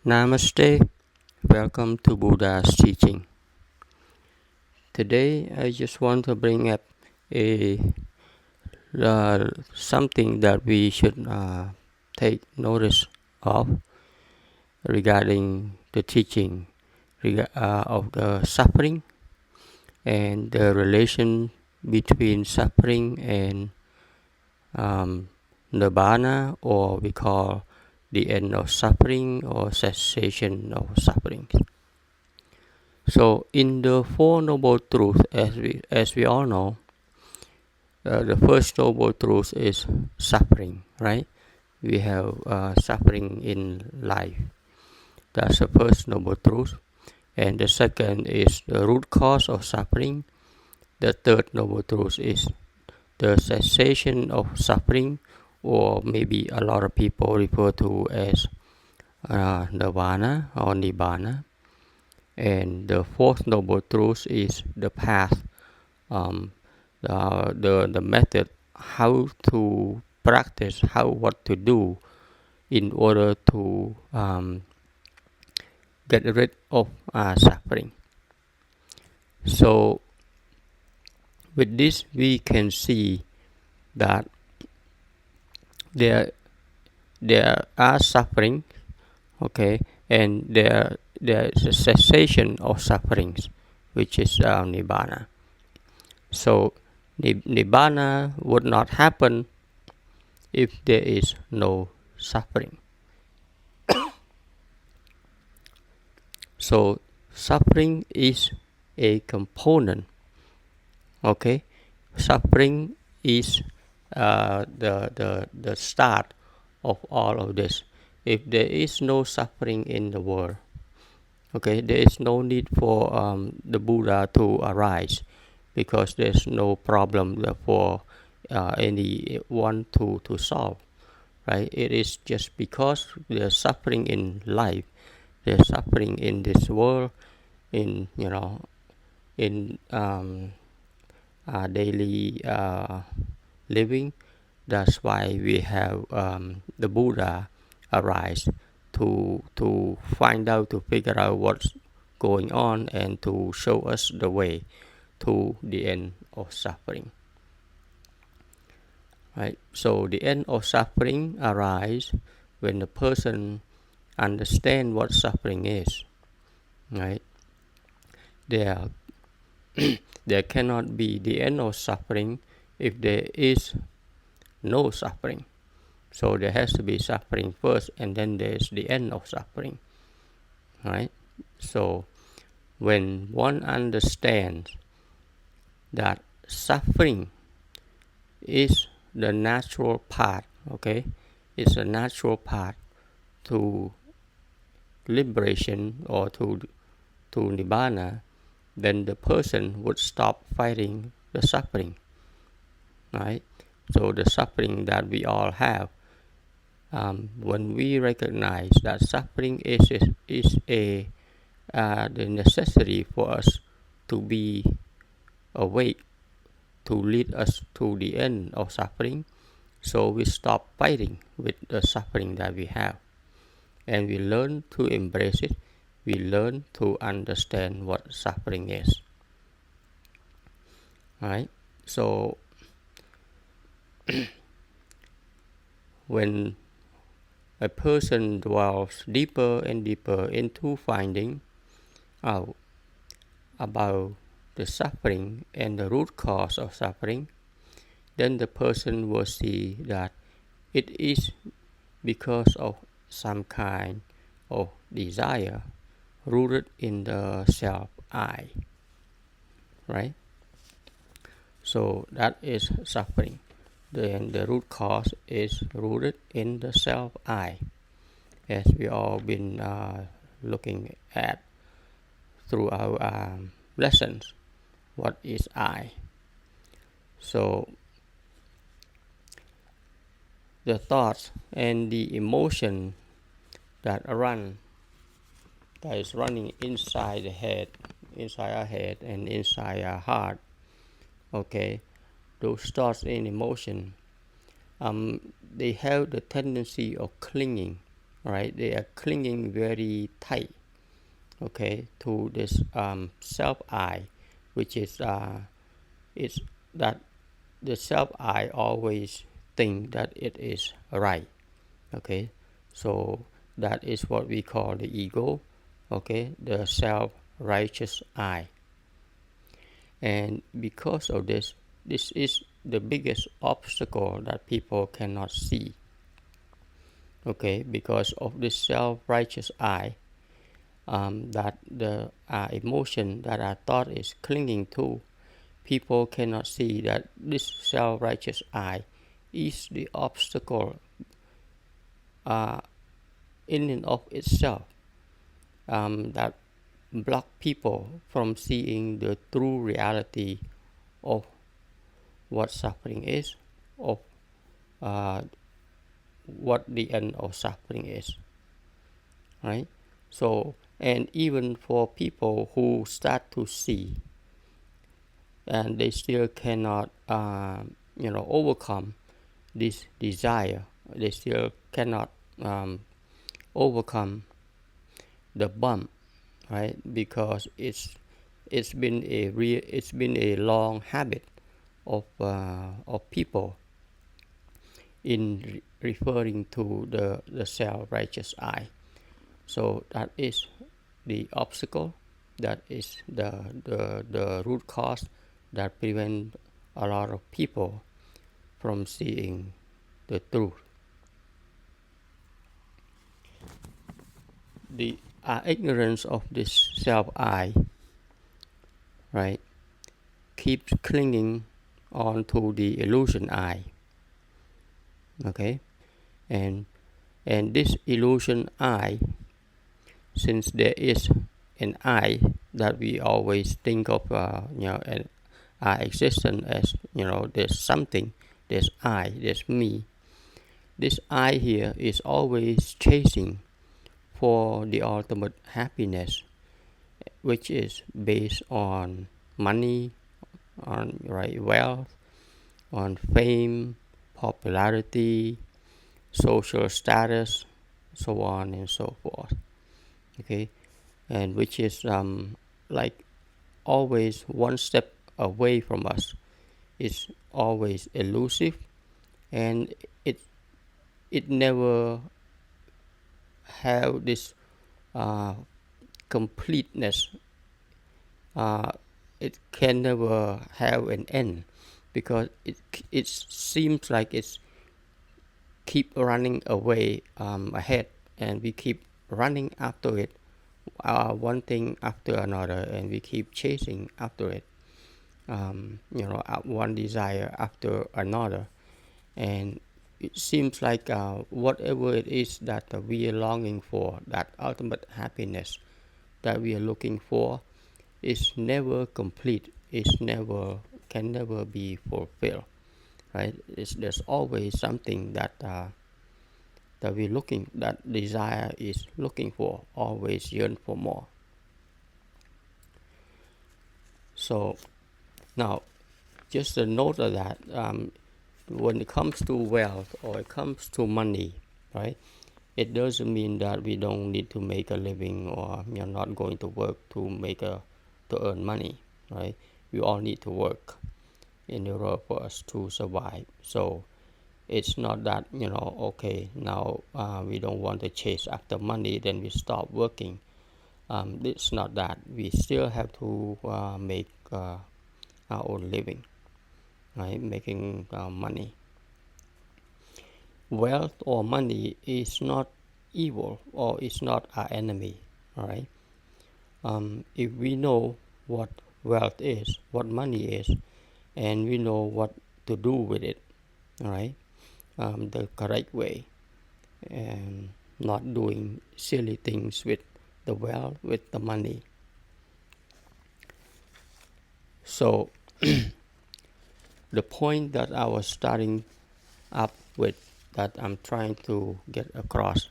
Namaste, welcome to Buddha's teaching. Today I just want to bring up a something that we should take notice of regarding the teaching of the suffering and the relation between suffering and nirvana, or we call the end of suffering or cessation of suffering. So, in the Four Noble Truths, as we all know, the first noble truth is suffering, right? We have suffering in life. That's the first noble truth. And the second is the root cause of suffering. The third noble truth is the cessation of suffering, or maybe a lot of people refer to as nirvana or nibbana. And the fourth noble truth is the path, the method, how to practice, what to do in order to get rid of suffering. So with this we can see that there are suffering, okay, and there is a cessation of sufferings, which is nibbana. So nibbana would not happen if there is no suffering. So suffering is a component, okay? Suffering is the start of all of this. If there is no suffering in the world, okay, there is no need for the Buddha to arise, because there's no problem for anyone to solve, right? It is just because there's suffering in life, there's suffering in this world, in in daily living. That's why we have the Buddha arise to find out, to figure out what's going on, and to show us the way to the end of suffering. Right? So the end of suffering arises when the person understands what suffering is. Right? There cannot be the end of suffering if there is no suffering. So there has to be suffering first, and then there's the end of suffering. Right? So when one understands that suffering is the natural path, okay, it's a natural path to liberation or to nibbana, then the person would stop fighting the suffering, right? So the suffering that we all have, when we recognize that suffering is a the necessity for us to be awake, to lead us to the end of suffering, so we stop fighting with the suffering that we have, and we learn to embrace it. We learn to understand what suffering is. Right? So when a person dwells deeper and deeper into finding out about the suffering and the root cause of suffering, then the person will see that it is because of some kind of desire rooted in the self-I, right? So that is suffering. Then the root cause is rooted in the self-I, as we all been looking at through our lessons. What is I? So the thoughts and the emotion that is running inside the head, inside our head and inside our heart, okay, those thoughts and emotion, they have the tendency of clinging, right? They are clinging very tight, okay, to this self-I, which is that the self-I always think that it is right, okay. So that is what we call the ego, okay, the self-righteous I. And because of this, this is the biggest obstacle that people cannot see, okay, because of this self-righteous I, that the emotion that our thought is clinging to, people cannot see that this self-righteous I is the obstacle in and of itself, that block people from seeing the true reality of what suffering is, of what the end of suffering is, right? So, and even for people who start to see, and they still cannot, overcome this desire. They still cannot overcome the bump, right? Because it's been a long habit of people in referring to the self-righteous I. So that is the obstacle, that is the root cause that prevent a lot of people from seeing the truth. The ignorance of this self-I, right, keeps clinging on to the illusion I, okay, and this illusion I, since there is an I that we always think of, our existence as, there's something, there's I, there's me. This I here is always chasing for the ultimate happiness, which is based on money, on wealth, on fame, popularity, social status, so on and so forth. Okay, and which is like always one step away from us. It's always elusive, and it never have this completeness. It can never have an end, because it seems like it's keep running away ahead, and we keep running after it, one thing after another, and we keep chasing after it, one desire after another, and it seems like whatever it is that we are longing for, that ultimate happiness that we are looking for, is never complete. It's never can never be fulfilled, right? There's always something that that desire is looking for, always yearn for more. So now, just a note of that, when it comes to wealth or it comes to money, right? It doesn't mean that we don't need to make a living, or you're not going to work to earn money, right? We all need to work in order for us to survive. So it's not that, okay, now we don't want to chase after money, then we stop working. It's not that. We still have to make our own living, right? Making money. Wealth or money is not evil, or it's not our enemy, all right? If we know what wealth is, what money is, and we know what to do with it, all right, the correct way, and not doing silly things with the wealth, with the money. So the point that I was starting up with, that I'm trying to get across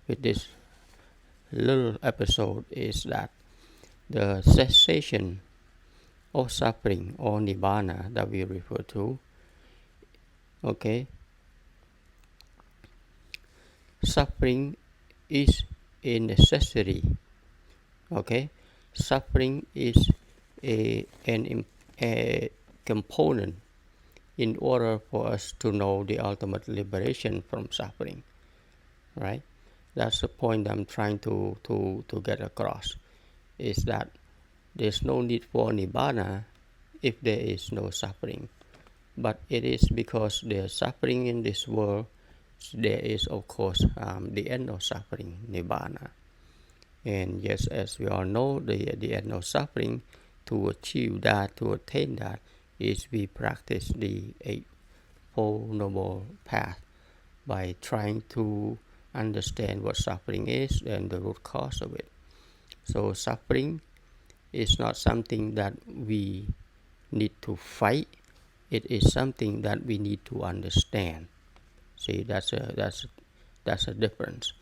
with this little episode, is that the cessation of suffering, or nibbana that we refer to, okay, suffering is a necessity. Okay, suffering is a component in order for us to know the ultimate liberation from suffering. Right? That's the point I'm trying to get across. Is that there's no need for nibbana if there is no suffering. But it is because there's suffering in this world, there is of course the end of suffering, nibbana. And yes, as we all know, the end of suffering, to achieve that, to attain that, is we practice the Eightfold Noble Path by trying to understand what suffering is and the root cause of it. So suffering is not something that we need to fight. It is something that we need to understand. See, that's a difference.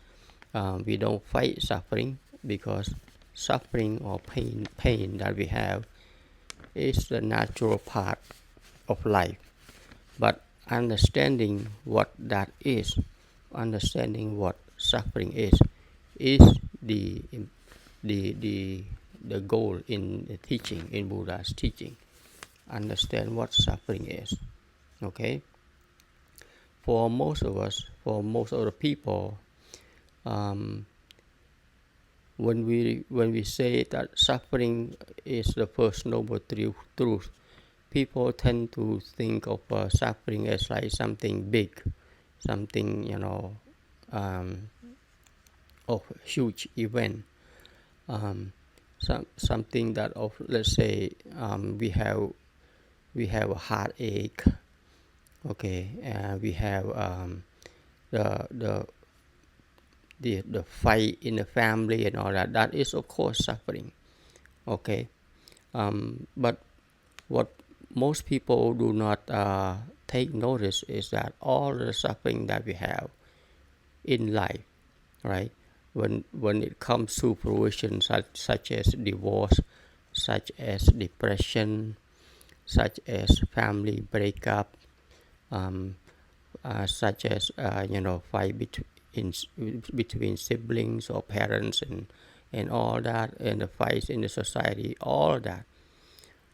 We don't fight suffering because suffering or pain that we have is the natural part of life. But understanding what that is, understanding what suffering is the the the the goal in the teaching, in Buddha's teaching. Understand what suffering is. Okay. For most of us, for most of the people, when we say that suffering is the first noble truth, people tend to think of suffering as like something big, something of huge event, something that of, let's say, we have a heartache. Okay, we have the the the fight in the family and all that. That is of course suffering. Okay, but what most people do not take notice is that all the suffering that we have in life, right? When it comes to fruition, such as divorce, such as depression, such as family breakup, such as fight between siblings or parents and all that, and the fights in the society, all that.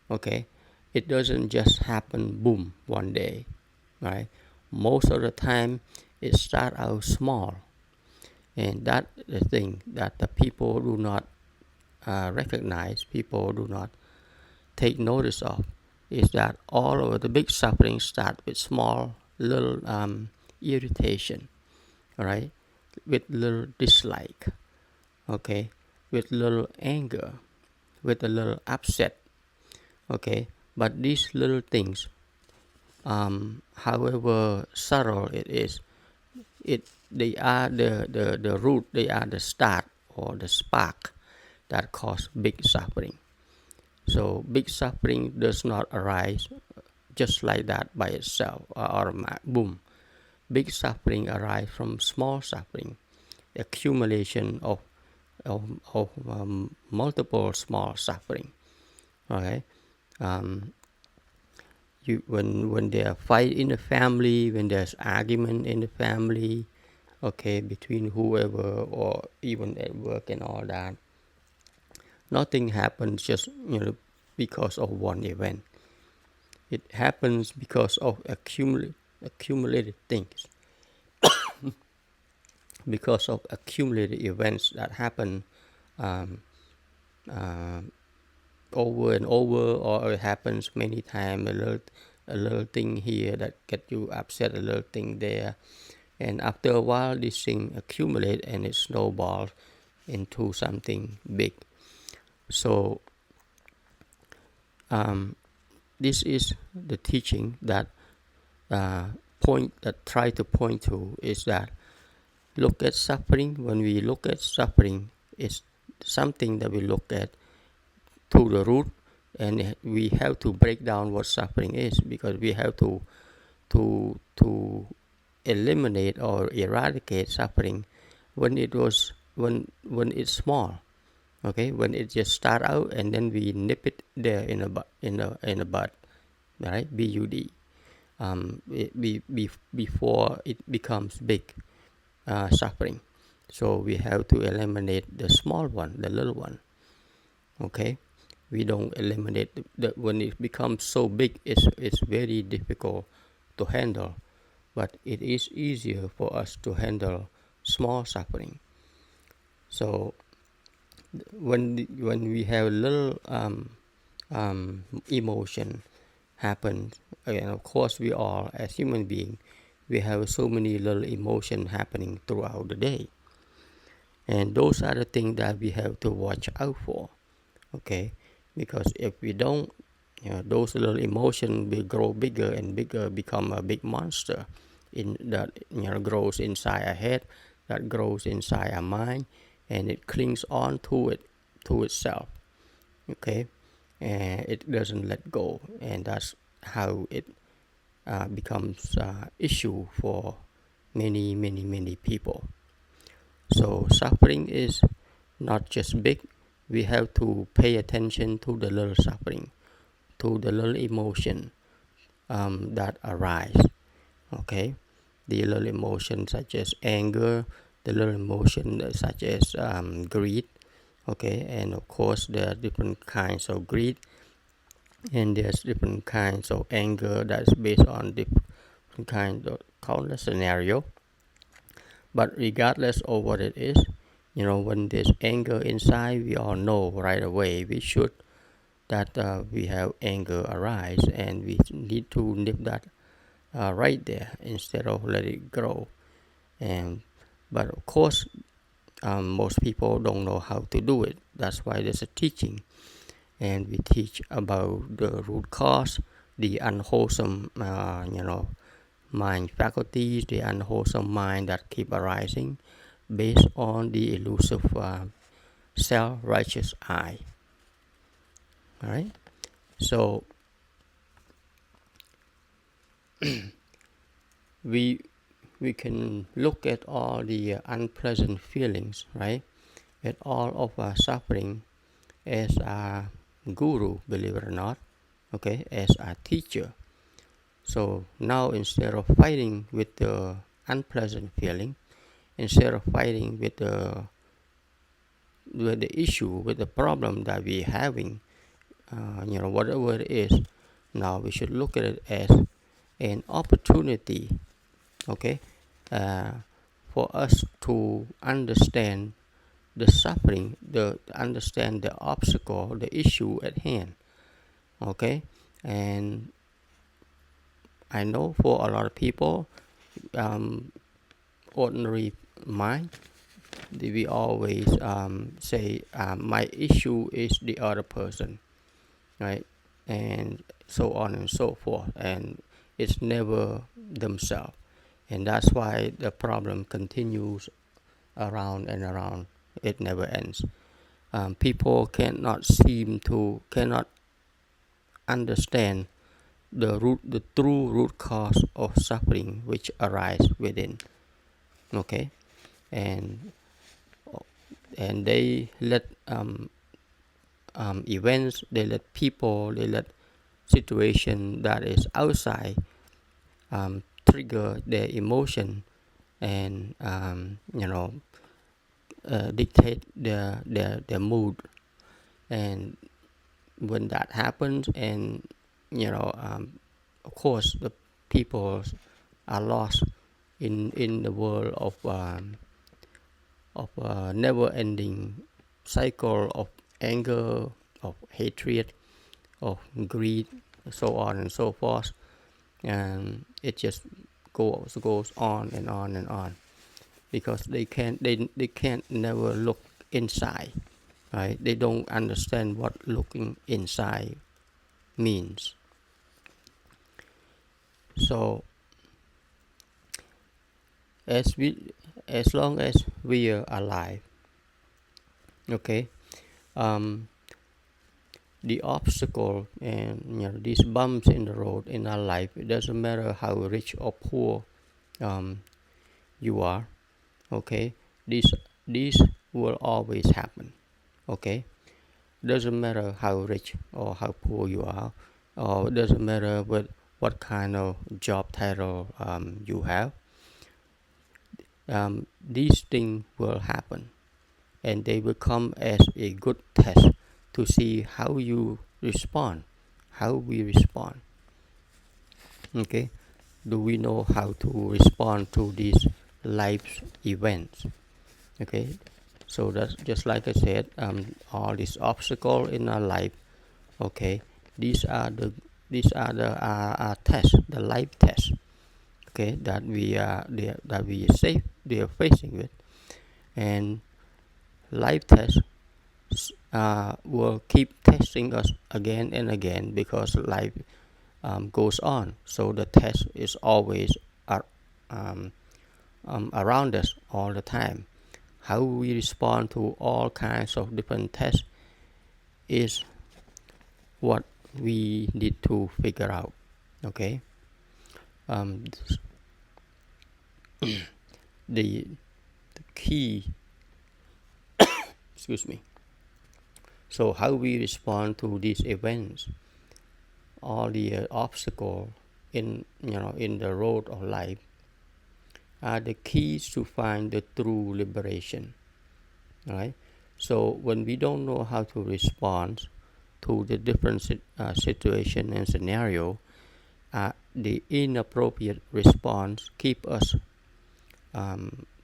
Okay, it doesn't just happen boom one day, right? Most of the time it start out small, and that the thing that the people do not recognize, people do not take notice of, is that all of the big suffering start with small little irritation, right? With little dislike, okay, with little anger, with a little upset, okay. But these little things, however subtle it is, they are the root, they are the start or the spark that cause big suffering. So big suffering does not arise just like that by itself or boom. Big suffering arises from small suffering, accumulation of multiple small suffering. Okay, when there fight in the family, when there's argument in the family, okay, between whoever or even at work and all that, nothing happens just because of one event. It happens because of accumulated things, because of accumulated events that happen um, uh, over and over, or it happens many times. A little thing here that get you upset, a little thing there, and after a while, this thing accumulate and it snowballs into something big. So this is the teaching that try to point to, is that look at suffering. When we look at suffering, it's something that we look at to the root, and we have to break down what suffering is, because we have to eliminate or eradicate suffering when it's small. Okay, when it just start out and then we nip it there in a bud, right? BUD. Before it becomes big suffering. So we have to eliminate the small one, the little one. Okay, we don't eliminate when it becomes so big. It's very difficult to handle, but it is easier for us to handle small suffering. So when we have little emotion happen, and of course we all as human beings, we have so many little emotion happening throughout the day, and those are the things that we have to watch out for. Okay, because if we don't, those little emotions will grow bigger and bigger, become a big monster in that grows inside our head, that grows inside our mind, and it clings on to itself. Okay, and it doesn't let go, and that's how it becomes issue for many people. So suffering is not just big. We have to pay attention to the little suffering, to the little emotion that arise. Okay, the little emotions such as anger, the little emotion such as greed. Okay, and of course there are different kinds of greed, and there's different kinds of anger that's based on different kind of countless scenario. But regardless of what it is, when there's anger inside, we all know right away we should that we have anger arise, and we need to nip that right there instead of let it grow. And but of course, most people don't know how to do it. That's why there's a teaching, and we teach about the root cause, the unwholesome, mind faculties, the unwholesome mind that keep arising, based on the elusive self-righteous I. All right. So we we can look at all the unpleasant feelings, right? At all of our suffering as a guru, believe it or not, okay, as a teacher. So now instead of fighting with the unpleasant feeling, instead of fighting with the issue, with the problem that we're having, whatever it is, now we should look at it as an opportunity, okay, uh, for us to understand the suffering, the understand the obstacle, the issue at hand, okay. And I know for a lot of people, ordinary mind, we always say my issue is the other person, right, and so on and so forth, and it's never themselves, and that's why the problem continues around and around. It never ends. People cannot understand the true root cause of suffering which arise within. Okay, and they let events, they let people, they let situation that is outside trigger their emotion, and dictate their mood. And when that happens, and of course the people are lost in the world of never-ending cycle of anger, of hatred, of greed, so on and so forth, and it just goes on and on and on, because they can't never look inside, right? They don't understand what looking inside means. So as long as we are alive, okay, the obstacle and these bumps in the road in our life, it doesn't matter how rich or poor you are, okay, these will always happen, okay. Doesn't matter how rich or how poor you are, or it doesn't matter what kind of job title you have. these things will happen, and they will come as a good test to see how you respond, how we respond. Okay, do we know how to respond to these life events? Okay, so that's just like I said, all these obstacles in our life. Okay, these are the tests, the life tests. Okay, that we are facing with, and life tests will keep testing us again and again because life goes on. So the test is always um, around us all the time. How we respond to all kinds of different tests is what we need to figure out. Okay, um, the key. Excuse me. So how we respond to these events, all the obstacles in the road of life, are the keys to find the true liberation. Right. So when we don't know how to respond to the different situation and scenario, the inappropriate response keep us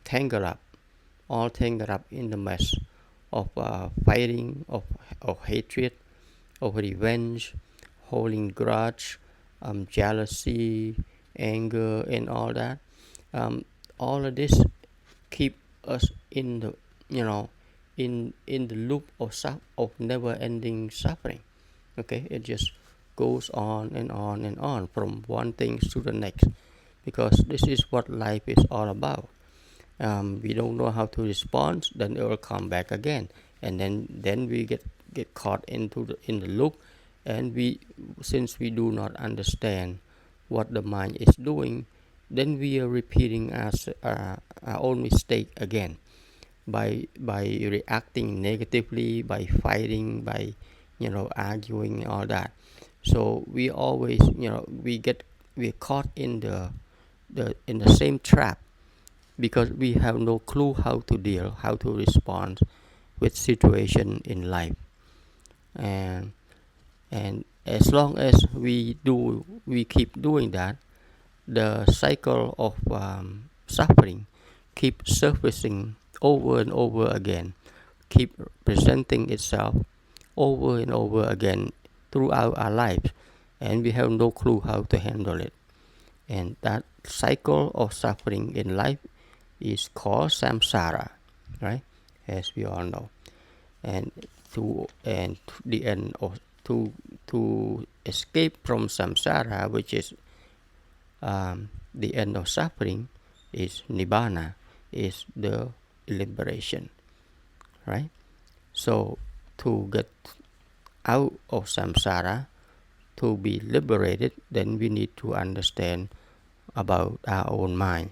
tangled up, all tangled up in the mess of fighting, of hatred, of revenge, holding grudge, jealousy, anger, and all that. All of this keep us in the in the loop of never-ending suffering. Okay, it just goes on and on and on from one thing to the next, because this is what life is all about. We don't know how to respond, then it will come back again, and then we get caught in the loop, and since we do not understand what the mind is doing, then we are repeating our own mistake again by reacting negatively, by fighting, by arguing, all that. So we always we're caught in the same trap, because we have no clue how to respond with situation in life. And and as long as we keep doing that, the cycle of suffering keep surfacing over and over again, keep presenting itself over and over again throughout our lives, and we have no clue how to handle it. And that cycle of suffering in life is called samsara, right? As we all know. And to the end of to escape from samsara, which is the end of suffering, is nibbana, is the liberation, right? So to get out of samsara, to be liberated, then we need to understand about our own mind.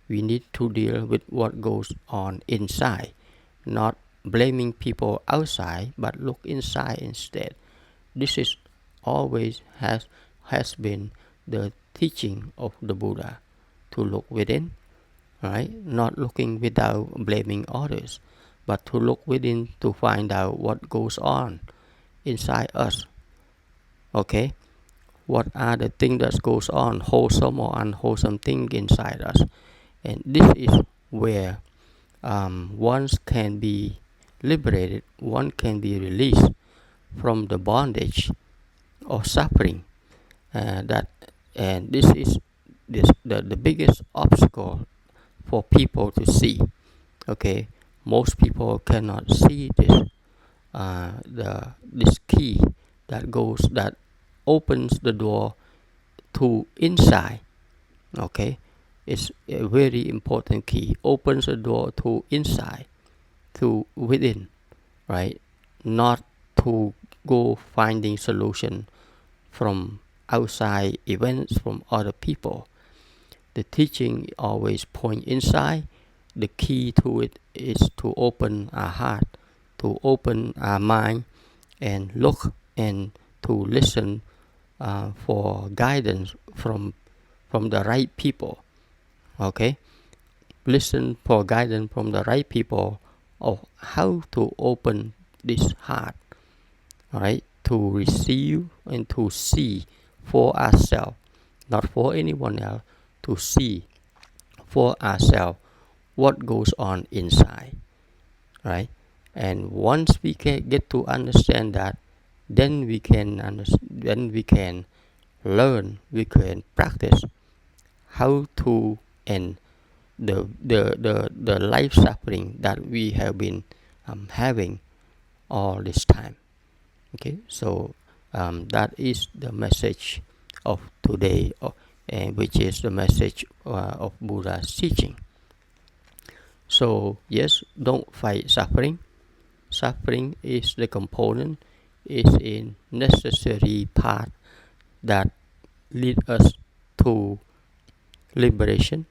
We need to deal with what goes on inside, not blaming people outside, but look inside instead. This is always has been the teaching of the Buddha, to look within, right? Not looking without blaming others, but to look within to find out what goes on inside us. Okay, what are the things that goes on, wholesome or unwholesome thing inside us, and this is where one can be liberated, one can be released from the bondage of suffering. That and this is the biggest obstacle for people to see. Okay, most people cannot see this key that opens the door to inside. Okay, it's a very important key. Opens the door to inside, to within, right? Not to go finding solution from outside events, from other people. The teaching always point inside. The key to it is to open our heart, to open our mind, and look and to listen for guidance from the right people. Okay, listen for guidance from the right people of how to open this heart, right, to receive and to see for ourselves, not for anyone else, to see for ourselves what goes on inside, right? And once we can get to understand that, then we can learn, we can practice how to end the life suffering that we have been having all this time. Okay, so that is the message of today, and which is the message of Buddha's teaching. So yes, don't fight suffering. Suffering is the component, is a necessary part that lead us to liberation,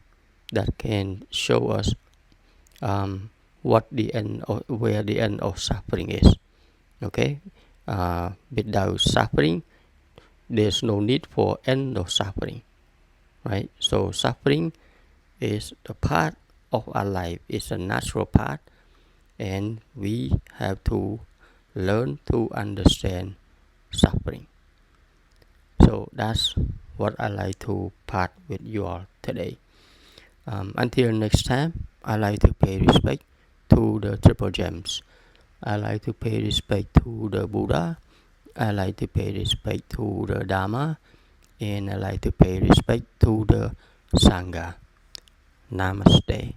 that can show us what the end of, where the end of suffering is. Okay, without suffering, there's no need for end of suffering, right? So suffering is a part of our life. It's a natural part, and we have to learn to understand suffering. So that's what I like to part with you all today. Until next time, I like to pay respect to the triple gems. I like to pay respect to the Buddha. I like to pay respect to the Dharma. And I like to pay respect to the Sangha. Namaste.